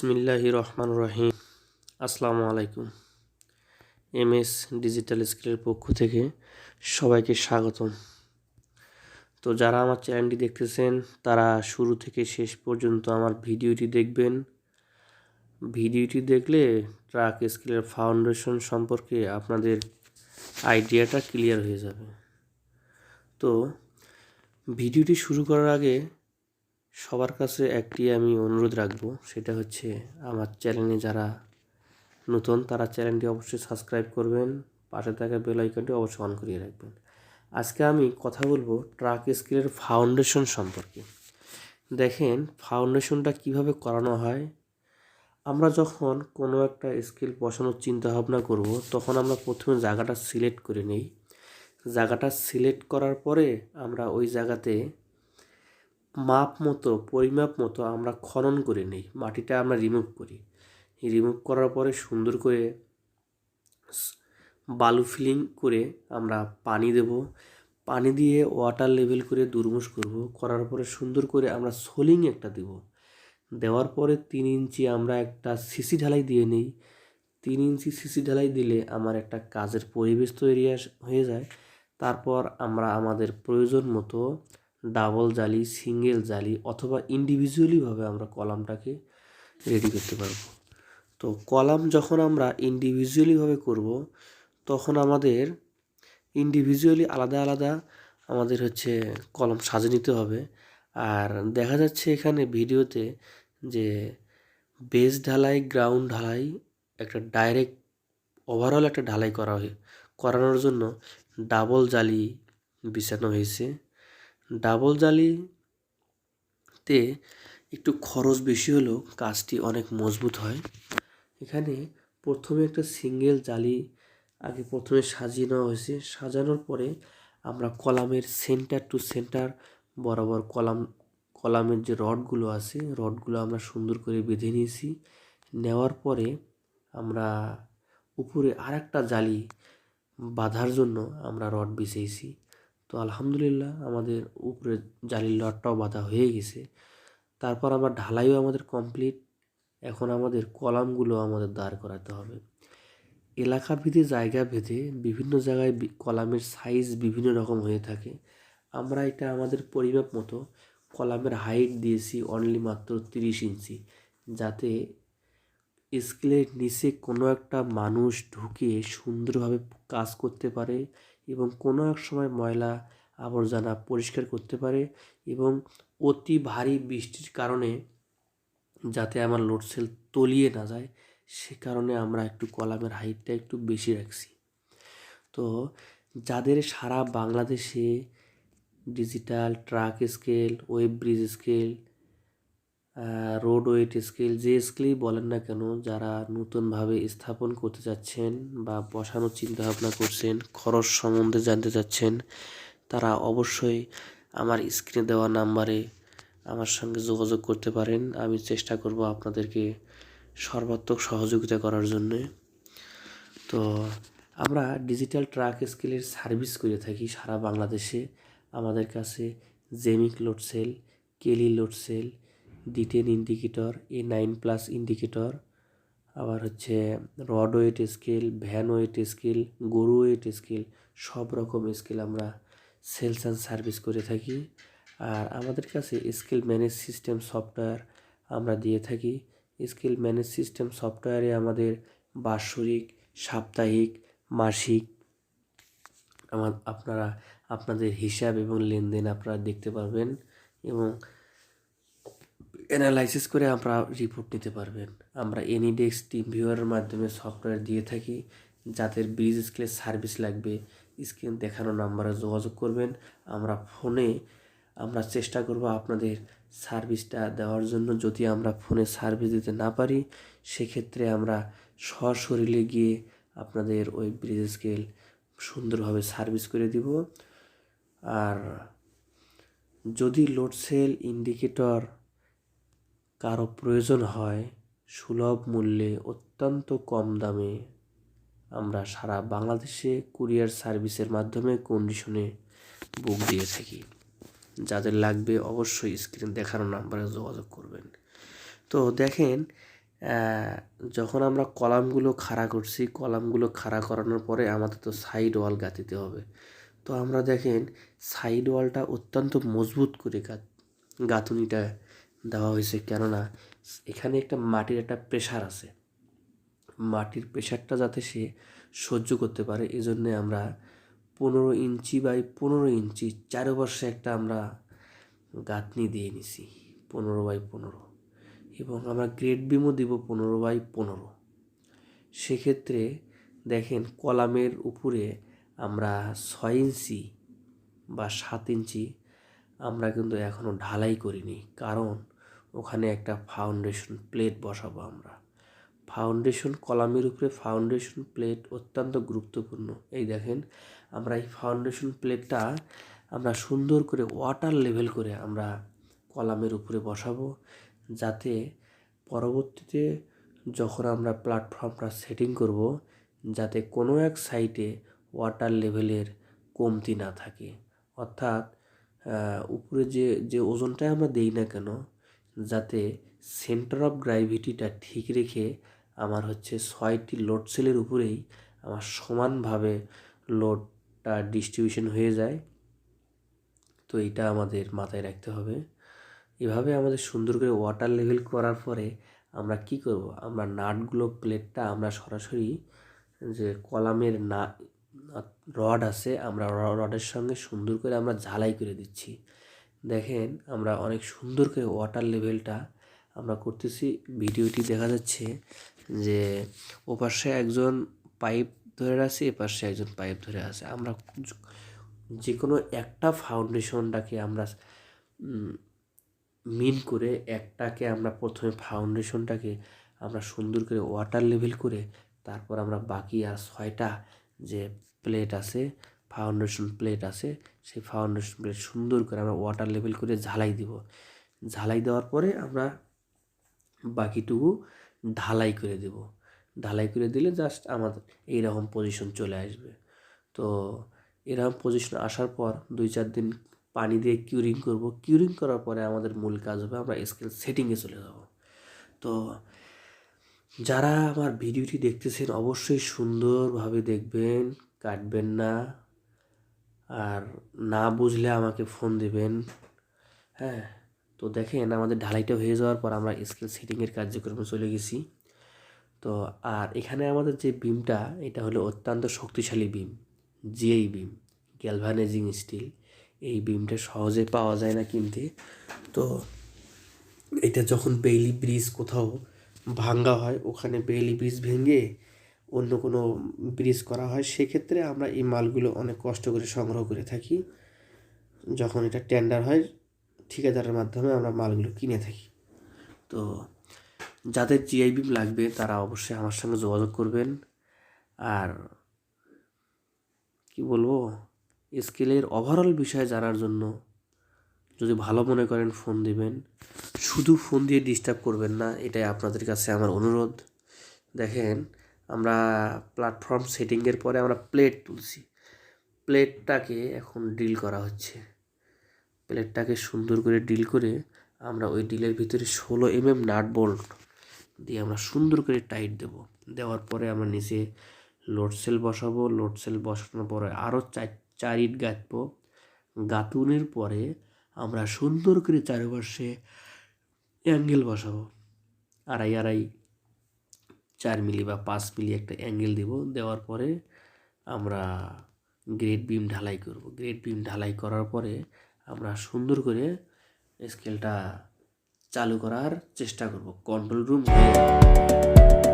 বিসমিল্লাহির রহমানির রহিম। আসসালামু আলাইকুম। এমএস ডিজিটাল স্কেলের পক্ষ থেকে সবাইকে স্বাগতম। তো যারা আমার চ্যানেলটি দেখতেছেন তারা শুরু থেকে শেষ পর্যন্ত আমার ভিডিওটি দেখবেন। ভিডিওটি দেখলে ট্রাক স্কেলের ফাউন্ডেশন সম্পর্কে আপনাদের আইডিয়াটা ক্লিয়ার হয়ে যাবে। তো ভিডিওটি শুরু করার আগে সবার কাছে একটি আমি অনুরোধ রাখবো, সেটা হচ্ছে আমার চ্যানেলে যারা নতুন তারা চ্যানেলটি অবশ্যই সাবস্ক্রাইব করবেন, পাশে থাকা বেল আইকনটি অবশ্যই অন করিয়ে রাখবেন। আজকে আমি কথা বলবো ট্রাক স্কেলের ফাউন্ডেশন সম্পর্কে। দেখেন, ফাউন্ডেশনটা কিভাবে করানো হয়। আমরা যখন কোনো একটা স্কেল বসানোর চিন্তা ভাবনা করব, তখন আমরা প্রথমে জায়গাটা সিলেক্ট করে নিই। জায়গাটা সিলেক্ট করার পরে আমরা ওই জায়গাতে পরিমাপ মতো আমরা খনন করে নিই, মাটিটা আমরা রিমুভ করি। রিমুভ করার পরে সুন্দর করে বালু ফিলিং করে আমরা পানি দেব। পানি দিয়ে ওয়াটার লেভেল করে দুর্মুষ করার পরে সুন্দর করে আমরা সোলিং একটা দেব। দেওয়ার পরে 3 ইঞ্চি আমরা একটা সিসি ঢালাই দিয়ে নিই। 3 ইঞ্চি সিসি ঢালাই দিলে আমার একটা কাজের পরিবেশ তৈরি হয়ে যায়। তারপর আমরা আমাদের প্রয়োজন মতো ডাবল জালি, সিঙ্গেল জালি অথবা ইন্ডিভিজুয়ালিভাবে আমরা কলামটাকে রেডি করতে পারবো। তো কলাম যখন আমরা ইন্ডিভিজুয়ালিভাবে করব, তখন আমাদের ইন্ডিভিজুয়ালি আলাদা আলাদা আমাদের কলাম সাজিয়ে নিতে হবে। আর দেখা যাচ্ছে এখানে ভিডিওতে যে বেস ঢালাই, গ্রাউন্ড ঢালাই, একটা ডাইরেক্ট ওভারঅল একটা ঢালাই করানোর জন্য ডাবল জালি বিছানো হয়েছে। ডাবল জালিতে একটু খরচ বেশি হলেও কাজটি অনেক মজবুত হয়। এখানে প্রথমে একটা সিঙ্গেল জালি প্রথমে সাজিয়ে নেওয়া হয়েছে। সাজানোর পরে আমরা কলামের সেন্টার টু সেন্টার বরাবর কলামের যে রডগুলো আছে, রডগুলো আমরা সুন্দর করে বেঁধে নিয়েছি। নেওয়ার পরে আমরা উপরে আরেকটা জালি বাঁধার জন্য আমরা রড বিছিয়েছি। তো আলহামদুলিল্লাহ আমাদের উপরে জালির রডটাও বাঁধা হয়ে গেছে। তারপর আমরা ঢালাইও আমাদের কমপ্লিট। এখন আমাদের কলামগুলো আমাদের দাঁড় করাতে হবে। এলাকা ভেদে, জায়গা ভেদে বিভিন্ন জায়গায় কলামের সাইজ বিভিন্ন রকম হয়ে থাকে। আমরা এটা আমাদের পরিমাপ মতো কলামের হাইট দিয়েছি অনলি মাত্র 30 ইঞ্চি, যাতে স্কেলের নিচে কোনো একটা মানুষ ঢুকে সুন্দরভাবে কাজ করতে পারে এবং কোনো এক সময় ময়লা আবর্জনা পরিষ্কার করতে পারে এবং অতি ভারী বৃষ্টির কারণে যাতে আমার লোড সেল তলিয়ে না যায়, সে কারণে আমরা একটু কলামের হাইটটা একটু বেশি রাখছি। তো যাদের সারা বাংলাদেশে digital truck scale, weighbridge scale, road weight scale, যে স্কেলই বলেন না কেন, যারা নতুনভাবে স্থাপন করতে চাচ্ছেন বা বসানোর চিন্তাভাবনা করছেন, খরচ সম্বন্ধে জানতে চাচ্ছেন, তারা অবশ্যই আমার স্ক্রিনে দেওয়া নাম্বারে আমার সঙ্গে যোগাযোগ করতে পারেন। আমি চেষ্টা করব আপনাদেরকে সর্বাত্মক সহযোগিতা করার জন্যে। তো আমরা ডিজিটাল ট্রাক স্কেলের সার্ভিস করে থাকি সারা বাংলাদেশে। আমাদের কাছে Zemic load cell, Keli load cell, D10 indicator, A9+ indicator, আবার rod weight scale, van weight scale, গরু ওয়েট স্কেল, সব রকম স্কেল আমরা সেলস অ্যান্ড সার্ভিস করে থাকি। আর আমাদের কাছে স্কেল ম্যানেজ সিস্টেম সফটওয়্যার আমরা দিয়ে থাকি। স্কেল ম্যানেজ সিস্টেম সফটওয়্যারে আমাদের বাৎসরিক, সাপ্তাহিক, মাসিক আপনারা আপনাদের হিসাব এবং লেনদেন আপনারা দেখতে পারবেন এবং অ্যানালাইসিস করে আমরা রিপোর্ট নিতে পারবেন। আমরা এনিডেক্স, টিম ভিউয়ারের মাধ্যমে সফটওয়্যার দিয়ে থাকি। যাদের ব্রিজ স্কেলের সার্ভিস লাগবে, স্ক্রিন দেখানো নাম্বারে যোগাযোগ করবেন। আমরা চেষ্টা করব আপনাদের সার্ভিসটা দেওয়ার জন্য। যদি আমরা ফোনে সার্ভিস দিতে না পারি, সেক্ষেত্রে আমরা সশরীরে গিয়ে আপনাদের ওই ব্রিজ স্কেল সুন্দরভাবে সার্ভিস করে দিব। আর যদি লোড সেল, ইন্ডিকেটর কারো প্রয়োজন হয়, সুলভ মূল্যে অত্যন্ত কম দামে আমরা সারা বাংলাদেশে কুরিয়ার সার্ভিসের মাধ্যমে কন্ডিশনে বুক দিয়ে থাকি। যাদের লাগবে অবশ্যই স্ক্রিন দেখানো নাম্বারে যোগাযোগ করবেন। তো দেখেন, যখন আমরা কলামগুলো খাড়া করছি, কলামগুলো খাড়া করানোর পরে আমাদের তো সাইড ওয়াল গাঁথতে হবে। তো আমরা দেখেন সাইড ওয়ালটা অত্যন্ত মজবুত করে গাঁথুনিটা দেওয়া হয়েছে, কেননা এখানে একটা মাটির একটা প্রেশার আছে, মাটির প্রেশারটা যাতে সে সহ্য করতে পারে। এজন্যে আমরা 15 ইঞ্চি বাই 15 ইঞ্চি চারপাশে একটা আমরা গাঁথনি দিয়ে নিছি 15 বাই 15, এবং আমরা গ্রেড বিমও দিব 15 বাই 15। সেক্ষেত্রে দেখেন কলামের উপরে আমরা 6 ইঞ্চি বা 7 ইঞ্চি আমরা কিন্তু এখনও ঢালাই করিনি, কারণ ওখানে একটা ফাউন্ডেশন প্লেট বসাবো আমরা। ফাউন্ডেশন কলামের উপরে ফাউন্ডেশন প্লেট অত্যন্ত গুরুত্বপূর্ণ। এই দেখেন আমরা এই ফাউন্ডেশন প্লেটটা আমরা সুন্দর করে ওয়াটার লেভেল করে আমরা কলামের উপরে বসাবো, যাতে পরবর্তীতে যখন আমরা প্ল্যাটফর্মটা সেটিং করব, যাতে কোনো এক সাইডে ওয়াটার লেভেলের কমতি না থাকে। অর্থাৎ উপরে যে ওজনটাই আমরা দেই না কেন, যাতে সেন্টার অফ গ্র্যাভিটিটা ঠিক রেখে আমার হচ্ছে 6টি লোড সেলের উপরেই আমার সমানভাবে লোডটা ডিস্ট্রিবিউশন হয়ে যায়। তো এইটা আমাদের মাথায় রাখতে হবে। এভাবে আমাদের সুন্দর করে ওয়াটার লেভেল করার পরে আমরা কি করব, আমরা নাটগুলো প্লেটটা আমরা সরাসরি যে কলামের রড আছে, আমরা রডের সঙ্গে সুন্দর করে আমরা ঝালাই করে দিচ্ছি। দেখেন আমরা অনেক সুন্দর করে ওয়াটার লেভেলটা আমরা করতেছি। ভিডিওটি দেখা যাচ্ছে যে ওপাশে একজন পাইপ ধরে আছে, এপাশে একজন পাইপ ধরে আছে। আমরা যে কোনো একটা ফাউন্ডেশনটাকে আমরা মিন করে একটাকে আমরা প্রথমে ফাউন্ডেশনটাকে আমরা সুন্দর করে ওয়াটার লেভেল করে তারপর আমরা বাকি আর 6টা যে প্লেট আছে, ফাউন্ডেশন প্লেট আছে, সেই ফাউন্ডেশন প্লেট সুন্দর করে আমরা ওয়াটার লেভেল করে ঝালাই দিব। ঝালাই দেওয়ার পরে আমরা বাকিটুকু ঢালাই করে দেব। ঢালাই করে দিলে জাস্ট আমাদের এইরকম পজিশন চলে আসবে। তো এরকম পজিশন আসার পর 2-4 দিন পানি দিয়ে কিউরিং করব। কিউরিং করার পরে আমাদের মূল কাজ হবে আমরা স্কেল সেটিংয়ে চলে যাব। তো যারা আমার ভিডিওটি দেখতেছেন অবশ্যই সুন্দরভাবে দেখবেন, কাটবেন না, আর না বুঝলে আমাকে ফোন দেবেন। হ্যাঁ, তো দেখেন আমাদের ঢালাইটা হয়ে যাওয়ার পর আমরা স্কেল সেটিংয়ের কার্যক্রমে চলে গেছি। তো আর এখানে আমাদের যে বিমটা, এটা হলো অত্যন্ত শক্তিশালী বিম, জিআই বিম, গ্যালভানাইজিং স্টিল। এই বিমটা সহজে পাওয়া যায় না কিনতে। তো এটা যখন বেইলি ব্রিজ কোথাও ভাঙ্গা হয়, ওখানে বেইলি ব্রিজ ভেঙে অন্য কোনো ব্রিজ করা হয়, সেক্ষেত্রে আমরা এই মালগুলো অনেক কষ্ট করে সংগ্রহ করে থাকি। যখন এটা টেন্ডার হয় ঠিকাদারের মাধ্যমে আমরা মালগুলো কিনে থাকি। তো যাদের জিআই বিম লাগবে তারা অবশ্যই আমার সঙ্গে যোগাযোগ করবেন। আর কি বলবো, স্কেলের ওভারঅল বিষয়ে জানার জন্য যদি ভালো মনে করেন ফোন দিবেন, শুধু ফোন দিয়ে ডিস্টার্ব করবেন না, এটাই আপনাদের কাছে আমার অনুরোধ। দেখেন আমরা প্ল্যাটফর্ম সেটিংয়ের পরে আমরা প্লেট তুলছি, প্লেটটাকে এখন ড্রিল করা হচ্ছে। প্লেটটাকে সুন্দর করে ড্রিল করে আমরা ওই ড্রিলের ভিতরে 16 mm নাট বোল্ট দিয়ে আমরা সুন্দর করে টাইট দেব। দেওয়ার পরে আমরা নিচে লোড সেল বসাবো। লোড সেল বসানোর পরে আরও 4 ইট গাঁথবো। গাঁথুনির পরে আমরা সুন্দর করে চারপাশে অ্যাঙ্গেল বসাবো, 2.5 4 মিলি বা 5 মিলি একটা অ্যাঙ্গেল দিব। দেওয়ার পরে আমরা গ্রেড বিম ঢালাই করব। গ্রেড বিম ঢালাই করার পরে আমরা সুন্দর করে স্কেলটা চালু করার চেষ্টা করব। কন্ট্রোল রুম হয়ে যাবে।